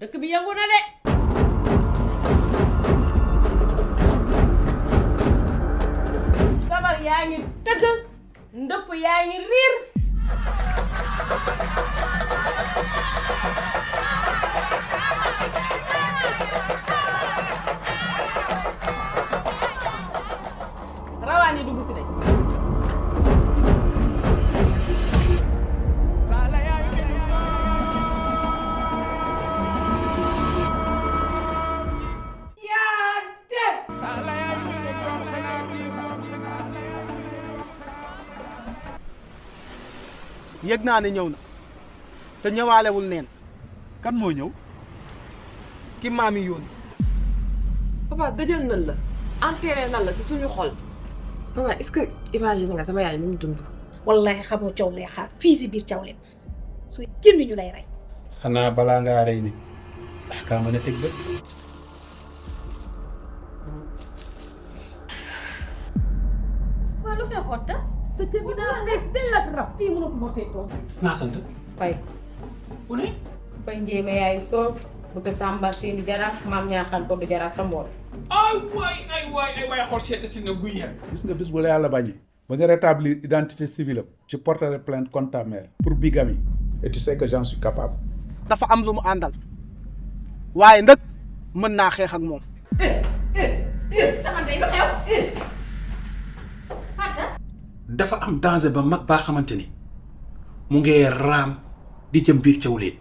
dëkk bi yëngu na de. sabar yaa ngi tëgg ndëpp yaa ngi riir. rawaan yi dugg si nañ. yëg naa ne ñëw na te ñëwaalewul neen. kan moo ñëw. ki maam yi yónni. papa dëjël nan la enterré nan la ci suñu xol. papa est-ce que imagine nga sama yaay ni mu dund. wallahi xamoo caw lay xaar fii si biir caw leen sooy génn ñu lay rey. xanaa balaa ngaa rey ni ndax kaa mën a teg bët. waa lu koy xotta. sa kër gi daa fees dell ak rab fii mënatu ma fee toog. naa sant. Fay ku ne. Fay njéeme yaay soo bëgg Samba seeni jaraaf maam ñaaxal ko du jaraaf sa mbool. ay waay xool seet si na guy yéen. gis nga bis bu la yàlla bañee ba nga rétablir identité civile am. je porterai plainte contre ta mère pour bigamie. et tu sais que j'en suis capable. dafa am lu mu àndal waaye nag mën naa xeex ak moom. sama ndey lu xew. Fanta. dafa am danger ba mag baa xamante ni mu ngee raam di jëm biir caw leen.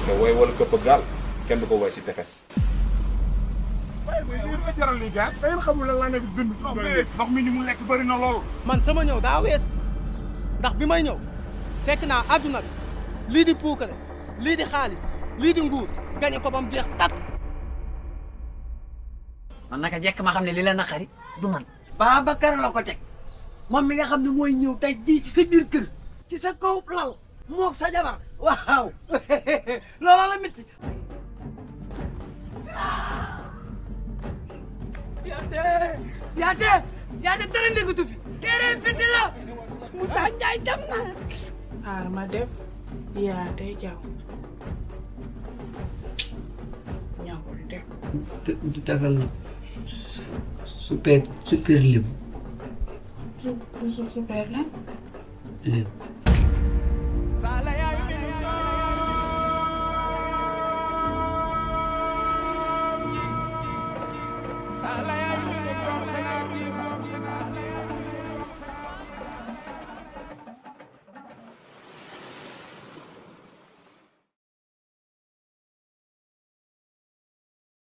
te woy wala këpp gaal kenn du ko woy si tefes. ma jaral lii gars da ngeen xamul lan laa nekk dund ndox mi ni mu lekk bëri na lool. man sama ñëw daa wees ndax bi may ñëw fekk naa àdduna bi lii di puukare lii di xaalis lii di nguur gañe ko ba mu jeex takk. man naka jekk ma xam ne li la naqari du man Babacar la ko teg moom mi nga xam ne mooy ñëw tey jii ci sa biir kër ci sa kaw lal moog sa jabar waaw loola la métti yaate dara ndégatu fi terrain fiti la Moussa Ndiaye dem na xaar ma def yaate jaw ñaawul de. defal super lim super la. lim